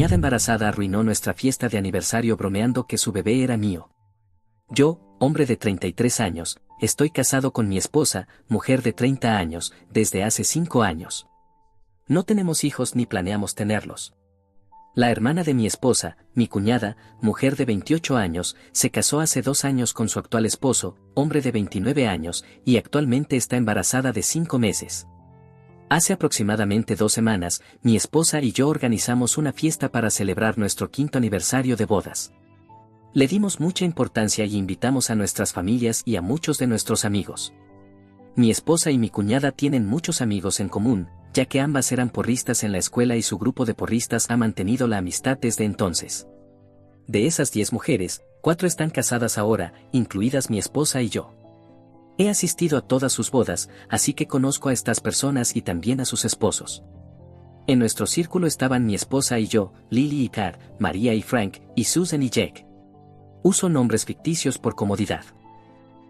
cuñada embarazada arruinó nuestra fiesta de aniversario bromeando que su bebé era mío. Yo, hombre de 33 años, estoy casado con mi esposa, mujer de 30 años, desde hace 5 años. No tenemos hijos ni planeamos tenerlos. La hermana de mi esposa, mi cuñada, mujer de 28 años, se casó hace 2 años con su actual esposo, hombre de 29 años, y actualmente está embarazada de 5 meses. Hace aproximadamente 2 semanas, mi esposa y yo organizamos una fiesta para celebrar nuestro 5º aniversario de bodas. Le dimos mucha importancia y invitamos a nuestras familias y a muchos de nuestros amigos. Mi esposa y mi cuñada tienen muchos amigos en común, ya que ambas eran porristas en la escuela y su grupo de porristas ha mantenido la amistad desde entonces. De esas 10 mujeres, 4 están casadas ahora, incluidas mi esposa y yo. He asistido a todas sus bodas, así que conozco a estas personas y también a sus esposos. En nuestro círculo estaban mi esposa y yo, Lily y Car, María y Frank, y Susan y Jake. Uso nombres ficticios por comodidad.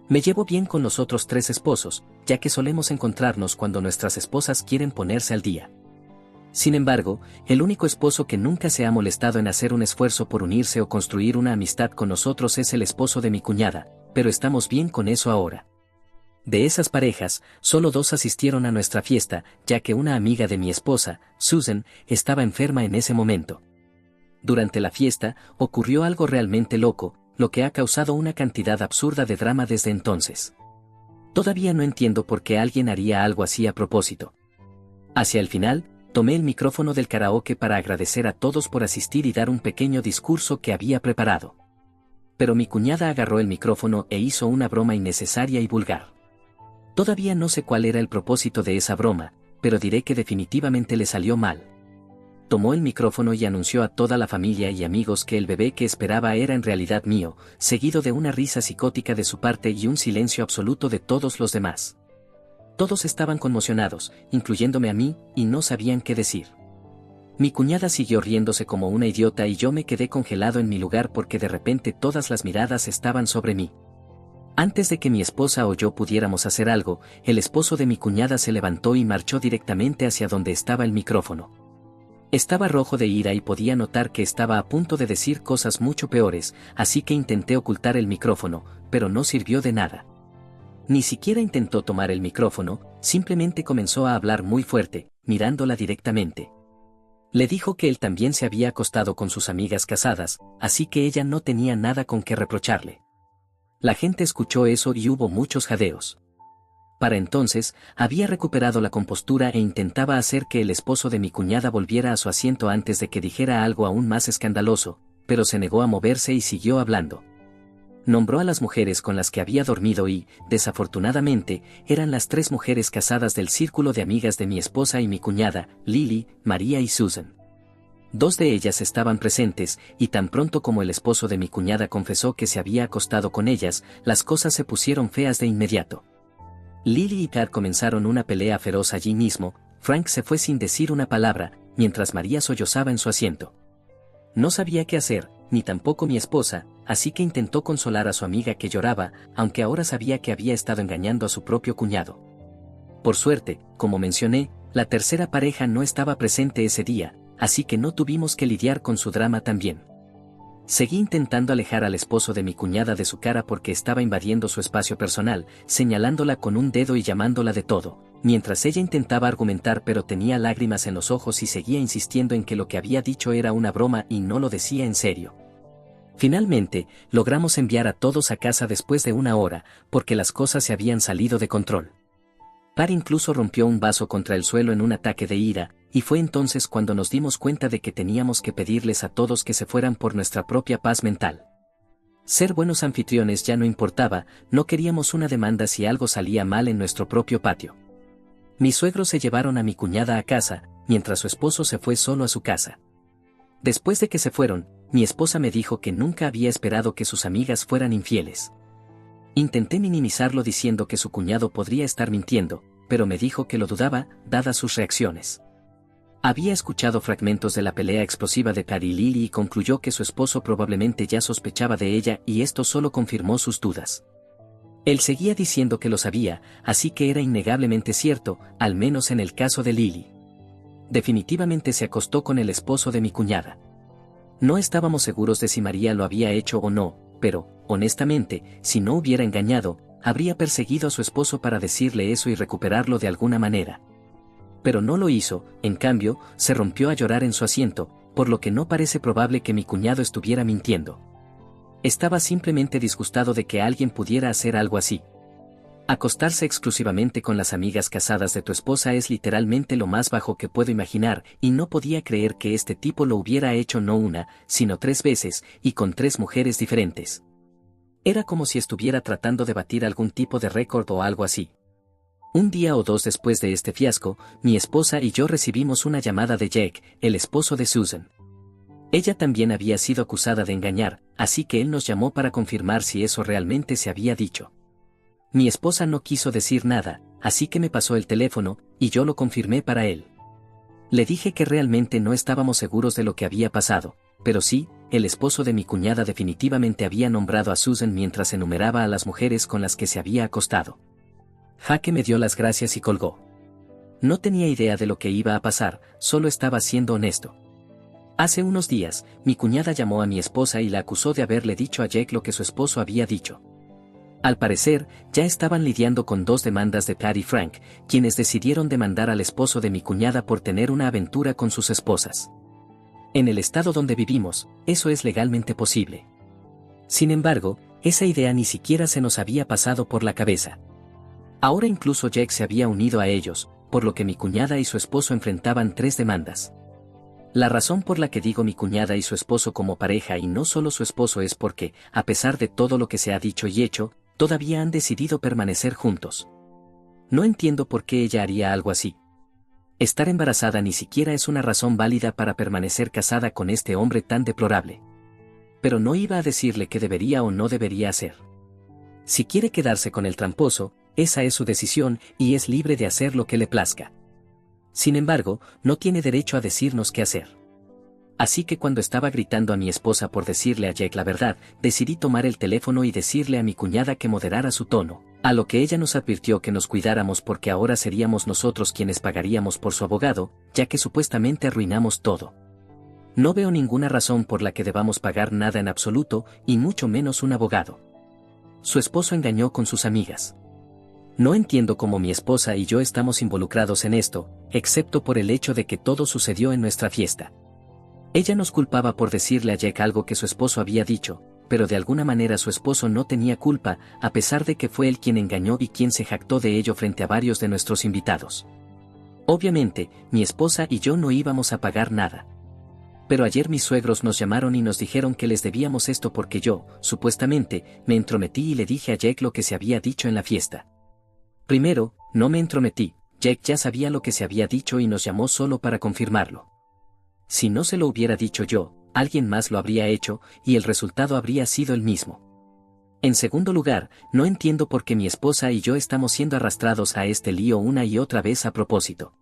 Me llevo bien con los otros 3 esposos, ya que solemos encontrarnos cuando nuestras esposas quieren ponerse al día. Sin embargo, el único esposo que nunca se ha molestado en hacer un esfuerzo por unirse o construir una amistad con nosotros es el esposo de mi cuñada, pero estamos bien con eso ahora. De esas parejas, solo 2 asistieron a nuestra fiesta, ya que una amiga de mi esposa, Susan, estaba enferma en ese momento. Durante la fiesta, ocurrió algo realmente loco, lo que ha causado una cantidad absurda de drama desde entonces. Todavía no entiendo por qué alguien haría algo así a propósito. Hacia el final, tomé el micrófono del karaoke para agradecer a todos por asistir y dar un pequeño discurso que había preparado. Pero mi cuñada agarró el micrófono e hizo una broma innecesaria y vulgar. Todavía no sé cuál era el propósito de esa broma, pero diré que definitivamente le salió mal. Tomó el micrófono y anunció a toda la familia y amigos que el bebé que esperaba era en realidad mío, seguido de una risa psicótica de su parte y un silencio absoluto de todos los demás. Todos estaban conmocionados, incluyéndome a mí, y no sabían qué decir. Mi cuñada siguió riéndose como una idiota y yo me quedé congelado en mi lugar porque de repente todas las miradas estaban sobre mí. Antes de que mi esposa o yo pudiéramos hacer algo, el esposo de mi cuñada se levantó y marchó directamente hacia donde estaba el micrófono. Estaba rojo de ira y podía notar que estaba a punto de decir cosas mucho peores, así que intenté ocultar el micrófono, pero no sirvió de nada. Ni siquiera intentó tomar el micrófono, simplemente comenzó a hablar muy fuerte, mirándola directamente. Le dijo que él también se había acostado con sus amigas casadas, así que ella no tenía nada con qué reprocharle. La gente escuchó eso y hubo muchos jadeos. Para entonces, había recuperado la compostura e intentaba hacer que el esposo de mi cuñada volviera a su asiento antes de que dijera algo aún más escandaloso, pero se negó a moverse y siguió hablando. Nombró a las mujeres con las que había dormido y, desafortunadamente, eran las 3 mujeres casadas del círculo de amigas de mi esposa y mi cuñada, Lily, María y Susan. 2 de ellas estaban presentes, y tan pronto como el esposo de mi cuñada confesó que se había acostado con ellas, las cosas se pusieron feas de inmediato. Lily y Car comenzaron una pelea feroz allí mismo. Frank se fue sin decir una palabra, mientras María sollozaba en su asiento. No sabía qué hacer, ni tampoco mi esposa, así que intentó consolar a su amiga que lloraba, aunque ahora sabía que había estado engañando a su propio cuñado. Por suerte, como mencioné, la tercera pareja no estaba presente ese día, así que no tuvimos que lidiar con su drama también. Seguí intentando alejar al esposo de mi cuñada de su cara porque estaba invadiendo su espacio personal, señalándola con un dedo y llamándola de todo, mientras ella intentaba argumentar pero tenía lágrimas en los ojos y seguía insistiendo en que lo que había dicho era una broma y no lo decía en serio. Finalmente, logramos enviar a todos a casa después de 1 hora, porque las cosas se habían salido de control. Par incluso rompió un vaso contra el suelo en un ataque de ira, y fue entonces cuando nos dimos cuenta de que teníamos que pedirles a todos que se fueran por nuestra propia paz mental. Ser buenos anfitriones ya no importaba, no queríamos una demanda si algo salía mal en nuestro propio patio. Mis suegros se llevaron a mi cuñada a casa, mientras su esposo se fue solo a su casa. Después de que se fueron, mi esposa me dijo que nunca había esperado que sus amigas fueran infieles. Intenté minimizarlo diciendo que su cuñado podría estar mintiendo, pero me dijo que lo dudaba, dadas sus reacciones. Había escuchado fragmentos de la pelea explosiva de Car y Lily y concluyó que su esposo probablemente ya sospechaba de ella y esto solo confirmó sus dudas. Él seguía diciendo que lo sabía, así que era innegablemente cierto, al menos en el caso de Lily. Definitivamente se acostó con el esposo de mi cuñada. No estábamos seguros de si María lo había hecho o no, pero, honestamente, si no hubiera engañado, habría perseguido a su esposo para decirle eso y recuperarlo de alguna manera. Pero no lo hizo, en cambio, se rompió a llorar en su asiento, por lo que no parece probable que mi cuñado estuviera mintiendo. Estaba simplemente disgustado de que alguien pudiera hacer algo así. Acostarse exclusivamente con las amigas casadas de tu esposa es literalmente lo más bajo que puedo imaginar, y no podía creer que este tipo lo hubiera hecho no una, sino 3 veces, y con 3 mujeres diferentes. Era como si estuviera tratando de batir algún tipo de récord o algo así. Un día o 2 después de este fiasco, mi esposa y yo recibimos una llamada de Jake, el esposo de Susan. Ella también había sido acusada de engañar, así que él nos llamó para confirmar si eso realmente se había dicho. Mi esposa no quiso decir nada, así que me pasó el teléfono, y yo lo confirmé para él. Le dije que realmente no estábamos seguros de lo que había pasado, pero sí, el esposo de mi cuñada definitivamente había nombrado a Susan mientras enumeraba a las mujeres con las que se había acostado. Jake me dio las gracias y colgó. No tenía idea de lo que iba a pasar, solo estaba siendo honesto. Hace unos días, mi cuñada llamó a mi esposa y la acusó de haberle dicho a Jake lo que su esposo había dicho. Al parecer, ya estaban lidiando con 2 demandas de Pat y Frank, quienes decidieron demandar al esposo de mi cuñada por tener una aventura con sus esposas. En el estado donde vivimos, eso es legalmente posible. Sin embargo, esa idea ni siquiera se nos había pasado por la cabeza. Ahora incluso Jake se había unido a ellos, por lo que mi cuñada y su esposo enfrentaban 3 demandas. La razón por la que digo mi cuñada y su esposo como pareja y no solo su esposo es porque, a pesar de todo lo que se ha dicho y hecho, todavía han decidido permanecer juntos. No entiendo por qué ella haría algo así. Estar embarazada ni siquiera es una razón válida para permanecer casada con este hombre tan deplorable. Pero no iba a decirle qué debería o no debería hacer. Si quiere quedarse con el tramposo, esa es su decisión y es libre de hacer lo que le plazca. Sin embargo, no tiene derecho a decirnos qué hacer. Así que cuando estaba gritando a mi esposa por decirle a Jake la verdad, decidí tomar el teléfono y decirle a mi cuñada que moderara su tono, a lo que ella nos advirtió que nos cuidáramos porque ahora seríamos nosotros quienes pagaríamos por su abogado, ya que supuestamente arruinamos todo. No veo ninguna razón por la que debamos pagar nada en absoluto, y mucho menos un abogado. Su esposo engañó con sus amigas. No entiendo cómo mi esposa y yo estamos involucrados en esto, excepto por el hecho de que todo sucedió en nuestra fiesta. Ella nos culpaba por decirle a Jake algo que su esposo había dicho, pero de alguna manera su esposo no tenía culpa, a pesar de que fue él quien engañó y quien se jactó de ello frente a varios de nuestros invitados. Obviamente, mi esposa y yo no íbamos a pagar nada. Pero ayer mis suegros nos llamaron y nos dijeron que les debíamos esto porque yo, supuestamente, me entrometí y le dije a Jake lo que se había dicho en la fiesta. Primero, no me entrometí, Jake ya sabía lo que se había dicho y nos llamó solo para confirmarlo. Si no se lo hubiera dicho yo, alguien más lo habría hecho, y el resultado habría sido el mismo. En segundo lugar, no entiendo por qué mi esposa y yo estamos siendo arrastrados a este lío una y otra vez a propósito.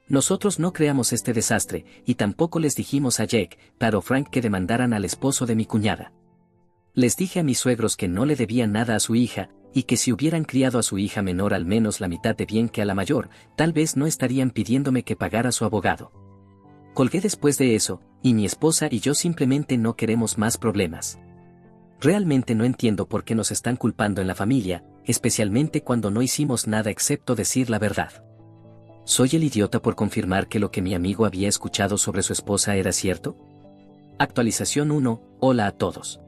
Nosotros no creamos este desastre, y tampoco les dijimos a Jake, Pat o Frank que demandaran al esposo de mi cuñada. Les dije a mis suegros que no le debían nada a su hija, y que si hubieran criado a su hija menor al menos la mitad de bien que a la mayor, tal vez no estarían pidiéndome que pagara su abogado. Colgué después de eso, y mi esposa y yo simplemente no queremos más problemas. Realmente no entiendo por qué nos están culpando en la familia, especialmente cuando no hicimos nada excepto decir la verdad. ¿Soy el idiota por confirmar que lo que mi amigo había escuchado sobre su esposa era cierto? Actualización 1, hola a todos.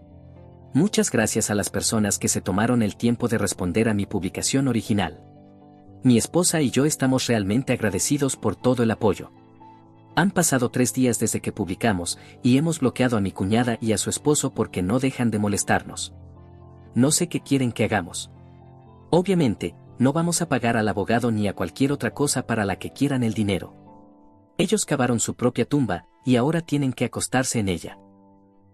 Muchas gracias a las personas que se tomaron el tiempo de responder a mi publicación original. Mi esposa y yo estamos realmente agradecidos por todo el apoyo. Han pasado 3 días desde que publicamos, y hemos bloqueado a mi cuñada y a su esposo porque no dejan de molestarnos. No sé qué quieren que hagamos. Obviamente, no vamos a pagar al abogado ni a cualquier otra cosa para la que quieran el dinero. Ellos cavaron su propia tumba, y ahora tienen que acostarse en ella.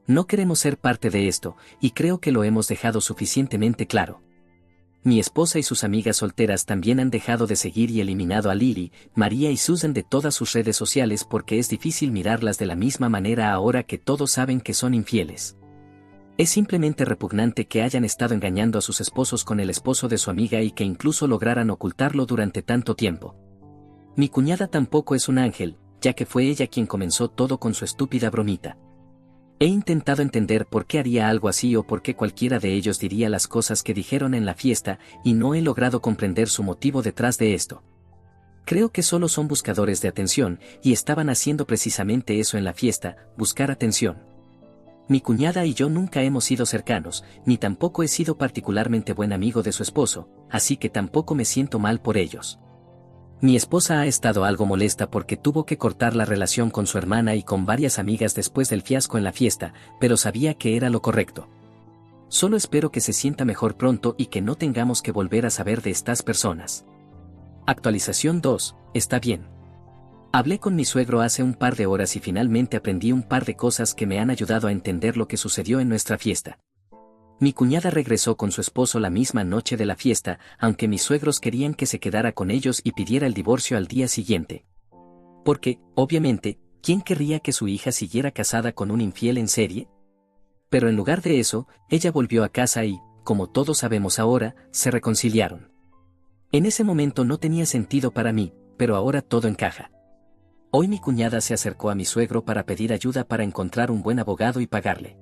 No queremos ser parte de esto, y creo que lo hemos dejado suficientemente claro. Mi esposa y sus amigas solteras también han dejado de seguir y eliminado a Lily, María y Susan de todas sus redes sociales porque es difícil mirarlas de la misma manera ahora que todos saben que son infieles. Es simplemente repugnante que hayan estado engañando a sus esposos con el esposo de su amiga y que incluso lograran ocultarlo durante tanto tiempo. Mi cuñada tampoco es un ángel, ya que fue ella quien comenzó todo con su estúpida bromita. He intentado entender por qué haría algo así o por qué cualquiera de ellos diría las cosas que dijeron en la fiesta, y no he logrado comprender su motivo detrás de esto. Creo que solo son buscadores de atención, y estaban haciendo precisamente eso en la fiesta, buscar atención. Mi cuñada y yo nunca hemos sido cercanos, ni tampoco he sido particularmente buen amigo de su esposo, así que tampoco me siento mal por ellos. Mi esposa ha estado algo molesta porque tuvo que cortar la relación con su hermana y con varias amigas después del fiasco en la fiesta, pero sabía que era lo correcto. Solo espero que se sienta mejor pronto y que no tengamos que volver a saber de estas personas. Actualización 2, está bien. Hablé con mi suegro hace un par de horas y finalmente aprendí un par de cosas que me han ayudado a entender lo que sucedió en nuestra fiesta. Mi cuñada regresó con su esposo la misma noche de la fiesta, aunque mis suegros querían que se quedara con ellos y pidiera el divorcio al día siguiente. Porque, obviamente, ¿quién querría que su hija siguiera casada con un infiel en serie? Pero en lugar de eso, ella volvió a casa y, como todos sabemos ahora, se reconciliaron. En ese momento no tenía sentido para mí, pero ahora todo encaja. Hoy mi cuñada se acercó a mi suegro para pedir ayuda para encontrar un buen abogado y pagarle.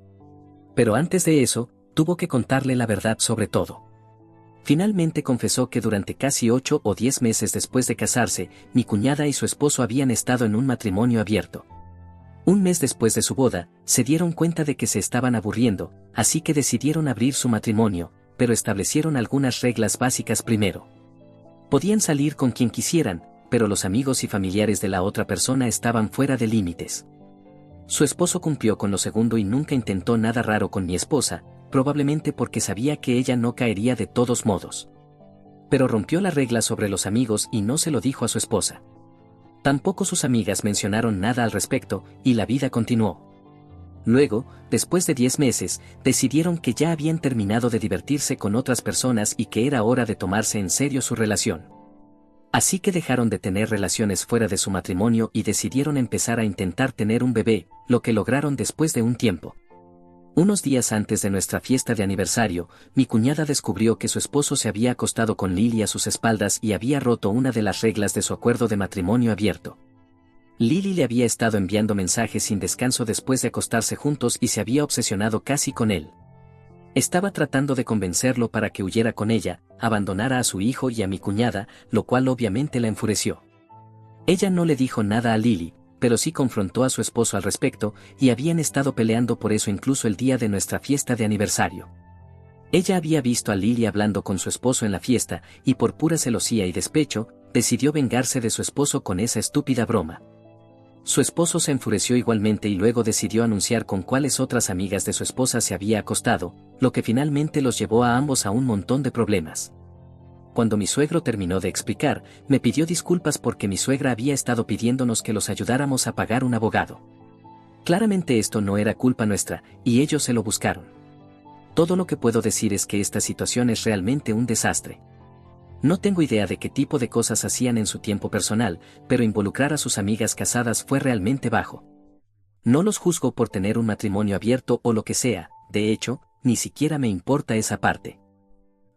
Pero antes de eso, tuvo que contarle la verdad sobre todo. Finalmente confesó que durante casi 8 o 10 meses después de casarse, mi cuñada y su esposo habían estado en un matrimonio abierto. Un mes después de su boda, se dieron cuenta de que se estaban aburriendo, así que decidieron abrir su matrimonio, pero establecieron algunas reglas básicas primero. Podían salir con quien quisieran, pero los amigos y familiares de la otra persona estaban fuera de límites. Su esposo cumplió con lo segundo y nunca intentó nada raro con mi esposa, probablemente porque sabía que ella no caería de todos modos. Pero rompió la regla sobre los amigos y no se lo dijo a su esposa. Tampoco sus amigas mencionaron nada al respecto, y la vida continuó. Luego, después de 10 meses, decidieron que ya habían terminado de divertirse con otras personas y que era hora de tomarse en serio su relación. Así que dejaron de tener relaciones fuera de su matrimonio y decidieron empezar a intentar tener un bebé, lo que lograron después de un tiempo. Unos días antes de nuestra fiesta de aniversario, mi cuñada descubrió que su esposo se había acostado con Lily a sus espaldas y había roto una de las reglas de su acuerdo de matrimonio abierto. Lily le había estado enviando mensajes sin descanso después de acostarse juntos y se había obsesionado casi con él. Estaba tratando de convencerlo para que huyera con ella, abandonara a su hijo y a mi cuñada, lo cual obviamente la enfureció. Ella no le dijo nada a Lily, pero sí confrontó a su esposo al respecto, y habían estado peleando por eso incluso el día de nuestra fiesta de aniversario. Ella había visto a Lily hablando con su esposo en la fiesta, y por pura celosía y despecho, decidió vengarse de su esposo con esa estúpida broma. Su esposo se enfureció igualmente y luego decidió anunciar con cuáles otras amigas de su esposa se había acostado, lo que finalmente los llevó a ambos a un montón de problemas. Cuando mi suegro terminó de explicar, me pidió disculpas porque mi suegra había estado pidiéndonos que los ayudáramos a pagar un abogado. Claramente esto no era culpa nuestra, y ellos se lo buscaron. Todo lo que puedo decir es que esta situación es realmente un desastre. No tengo idea de qué tipo de cosas hacían en su tiempo personal, pero involucrar a sus amigas casadas fue realmente bajo. No los juzgo por tener un matrimonio abierto o lo que sea, de hecho, ni siquiera me importa esa parte.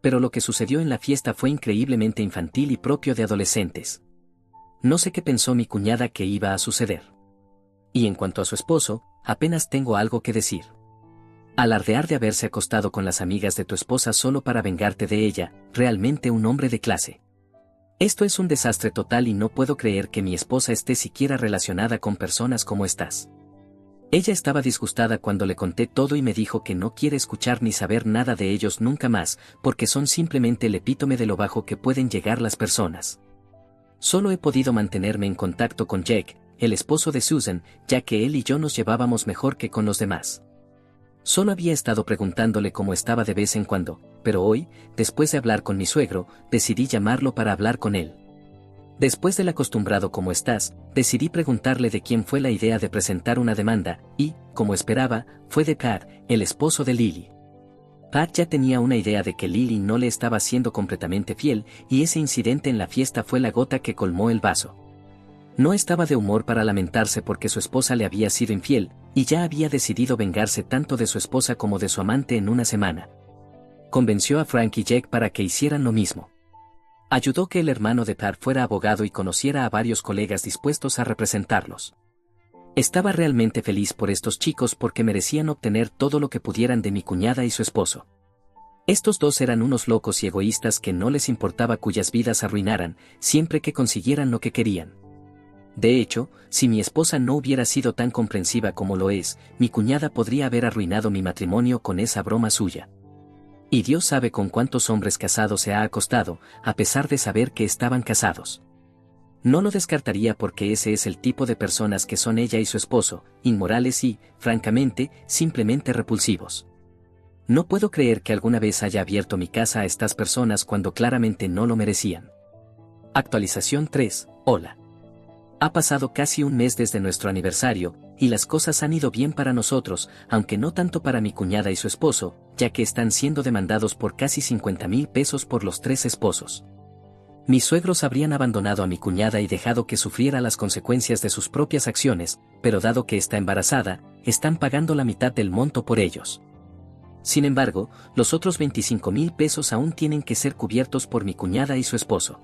Pero lo que sucedió en la fiesta fue increíblemente infantil y propio de adolescentes. No sé qué pensó mi cuñada que iba a suceder. Y en cuanto a su esposo, apenas tengo algo que decir. Alardear de haberse acostado con las amigas de tu esposa solo para vengarte de ella, realmente un hombre de clase. Esto es un desastre total y no puedo creer que mi esposa esté siquiera relacionada con personas como estás. Ella estaba disgustada cuando le conté todo y me dijo que no quiere escuchar ni saber nada de ellos nunca más, porque son simplemente el epítome de lo bajo que pueden llegar las personas. Solo he podido mantenerme en contacto con Jake, el esposo de Susan, ya que él y yo nos llevábamos mejor que con los demás. Solo había estado preguntándole cómo estaba de vez en cuando, pero hoy, después de hablar con mi suegro, decidí llamarlo para hablar con él. Después del acostumbrado "¿Cómo estás?", decidí preguntarle de quién fue la idea de presentar una demanda, y, como esperaba, fue de Pat, el esposo de Lily. Pat ya tenía una idea de que Lily no le estaba siendo completamente fiel, y ese incidente en la fiesta fue la gota que colmó el vaso. No estaba de humor para lamentarse porque su esposa le había sido infiel, y ya había decidido vengarse tanto de su esposa como de su amante en una semana. Convenció a Frank y Jake para que hicieran lo mismo. Ayudó que el hermano de Pat fuera abogado y conociera a varios colegas dispuestos a representarlos. Estaba realmente feliz por estos chicos porque merecían obtener todo lo que pudieran de mi cuñada y su esposo. Estos dos eran unos locos y egoístas que no les importaba cuyas vidas arruinaran, siempre que consiguieran lo que querían. De hecho, si mi esposa no hubiera sido tan comprensiva como lo es, mi cuñada podría haber arruinado mi matrimonio con esa broma suya. Y Dios sabe con cuántos hombres casados se ha acostado, a pesar de saber que estaban casados. No lo descartaría porque ese es el tipo de personas que son ella y su esposo, inmorales y, francamente, simplemente repulsivos. No puedo creer que alguna vez haya abierto mi casa a estas personas cuando claramente no lo merecían. Actualización 3. Hola. Ha pasado casi un mes desde nuestro aniversario, y las cosas han ido bien para nosotros, aunque no tanto para mi cuñada y su esposo, ya que están siendo demandados por casi 50,000 pesos por los 3 esposos. Mis suegros habrían abandonado a mi cuñada y dejado que sufriera las consecuencias de sus propias acciones, pero dado que está embarazada, están pagando la mitad del monto por ellos. Sin embargo, los otros 25,000 pesos aún tienen que ser cubiertos por mi cuñada y su esposo.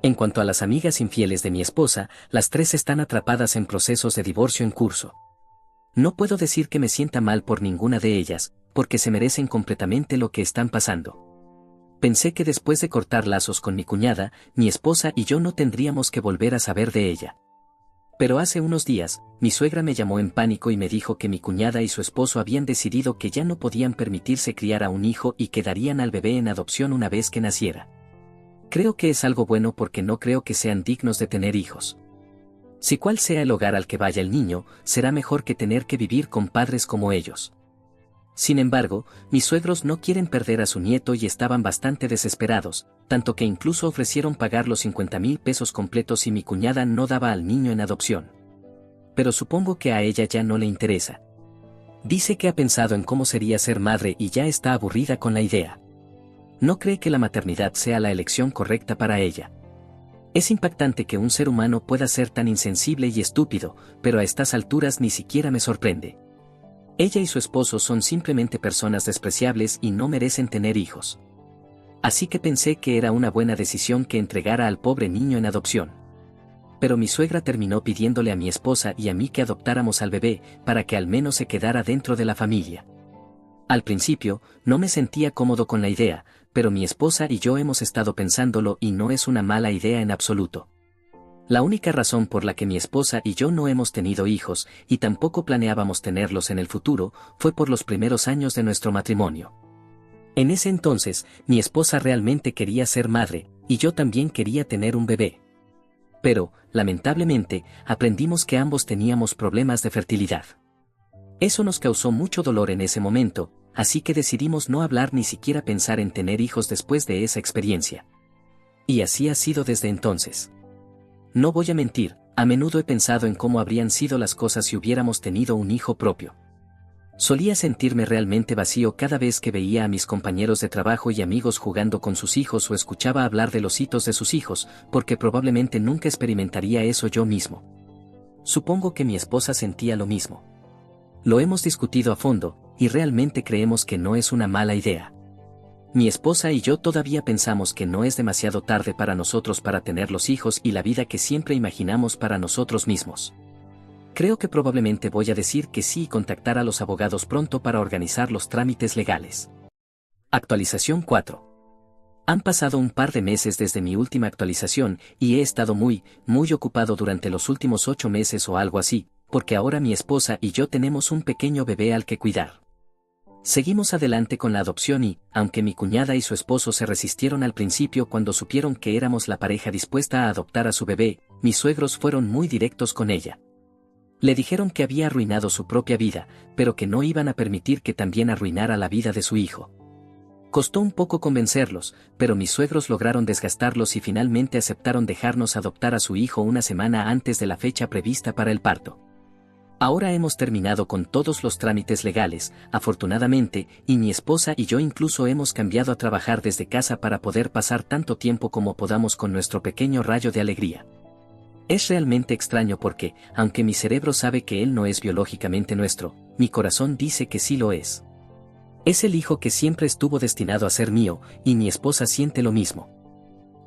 En cuanto a las amigas infieles de mi esposa, las 3 están atrapadas en procesos de divorcio en curso. No puedo decir que me sienta mal por ninguna de ellas, porque se merecen completamente lo que están pasando. Pensé que después de cortar lazos con mi cuñada, mi esposa y yo no tendríamos que volver a saber de ella. Pero hace unos días, mi suegra me llamó en pánico y me dijo que mi cuñada y su esposo habían decidido que ya no podían permitirse criar a un hijo y que darían al bebé en adopción una vez que naciera. Creo que es algo bueno porque no creo que sean dignos de tener hijos. Si cual sea el hogar al que vaya el niño, será mejor que tener que vivir con padres como ellos. Sin embargo, mis suegros no quieren perder a su nieto y estaban bastante desesperados, tanto que incluso ofrecieron pagar los 50,000 pesos completos si mi cuñada no daba al niño en adopción. Pero supongo que a ella ya no le interesa. Dice que ha pensado en cómo sería ser madre y ya está aburrida con la idea. No cree que la maternidad sea la elección correcta para ella. Es impactante que un ser humano pueda ser tan insensible y estúpido, pero a estas alturas ni siquiera me sorprende. Ella y su esposo son simplemente personas despreciables y no merecen tener hijos. Así que pensé que era una buena decisión que entregara al pobre niño en adopción. Pero mi suegra terminó pidiéndole a mi esposa y a mí que adoptáramos al bebé, para que al menos se quedara dentro de la familia. Al principio, no me sentía cómodo con la idea, pero mi esposa y yo hemos estado pensándolo y no es una mala idea en absoluto. La única razón por la que mi esposa y yo no hemos tenido hijos, y tampoco planeábamos tenerlos en el futuro, fue por los primeros años de nuestro matrimonio. En ese entonces, mi esposa realmente quería ser madre, y yo también quería tener un bebé. Pero, lamentablemente, aprendimos que ambos teníamos problemas de fertilidad. Eso nos causó mucho dolor en ese momento, así que decidimos no hablar ni siquiera pensar en tener hijos después de esa experiencia. Y así ha sido desde entonces. No voy a mentir, a menudo he pensado en cómo habrían sido las cosas si hubiéramos tenido un hijo propio. Solía sentirme realmente vacío cada vez que veía a mis compañeros de trabajo y amigos jugando con sus hijos o escuchaba hablar de los hitos de sus hijos, porque probablemente nunca experimentaría eso yo mismo. Supongo que mi esposa sentía lo mismo. Lo hemos discutido a fondo, y realmente creemos que no es una mala idea. Mi esposa y yo todavía pensamos que no es demasiado tarde para nosotros para tener los hijos y la vida que siempre imaginamos para nosotros mismos. Creo que probablemente voy a decir que sí y contactar a los abogados pronto para organizar los trámites legales. Actualización 4. Han pasado un par de meses desde mi última actualización y he estado muy ocupado durante los últimos 8 meses o algo así, porque ahora mi esposa y yo tenemos un pequeño bebé al que cuidar. Seguimos adelante con la adopción y, aunque mi cuñada y su esposo se resistieron al principio cuando supieron que éramos la pareja dispuesta a adoptar a su bebé, mis suegros fueron muy directos con ella. Le dijeron que había arruinado su propia vida, pero que no iban a permitir que también arruinara la vida de su hijo. Costó un poco convencerlos, pero mis suegros lograron desgastarlos y finalmente aceptaron dejarnos adoptar a su hijo una semana antes de la fecha prevista para el parto. Ahora hemos terminado con todos los trámites legales, afortunadamente, y mi esposa y yo incluso hemos cambiado a trabajar desde casa para poder pasar tanto tiempo como podamos con nuestro pequeño rayo de alegría. Es realmente extraño porque, aunque mi cerebro sabe que él no es biológicamente nuestro, mi corazón dice que sí lo es. Es el hijo que siempre estuvo destinado a ser mío, y mi esposa siente lo mismo.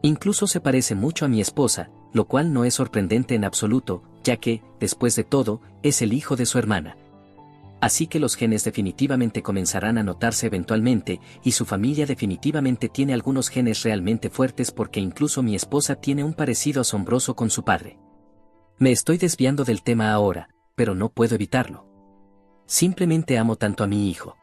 Incluso se parece mucho a mi esposa, lo cual no es sorprendente en absoluto, ya que, después de todo, es el hijo de su hermana. Así que los genes definitivamente comenzarán a notarse eventualmente, y su familia definitivamente tiene algunos genes realmente fuertes porque incluso mi esposa tiene un parecido asombroso con su padre. Me estoy desviando del tema ahora, pero no puedo evitarlo. Simplemente amo tanto a mi hijo.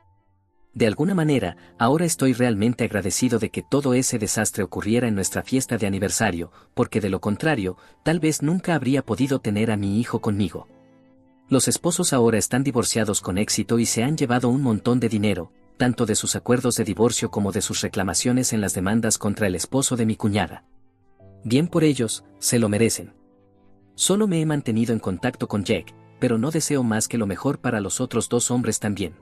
De alguna manera, ahora estoy realmente agradecido de que todo ese desastre ocurriera en nuestra fiesta de aniversario, porque de lo contrario, tal vez nunca habría podido tener a mi hijo conmigo. Los esposos ahora están divorciados con éxito y se han llevado un montón de dinero, tanto de sus acuerdos de divorcio como de sus reclamaciones en las demandas contra el esposo de mi cuñada. Bien por ellos, se lo merecen. Solo me he mantenido en contacto con Jack, pero no deseo más que lo mejor para los otros dos hombres también.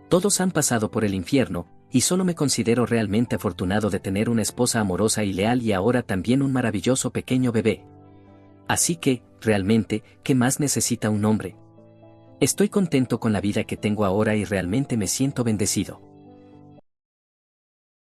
Todos han pasado por el infierno, y solo me considero realmente afortunado de tener una esposa amorosa y leal y ahora también un maravilloso pequeño bebé. Así que, realmente, ¿qué más necesita un hombre? Estoy contento con la vida que tengo ahora y realmente me siento bendecido.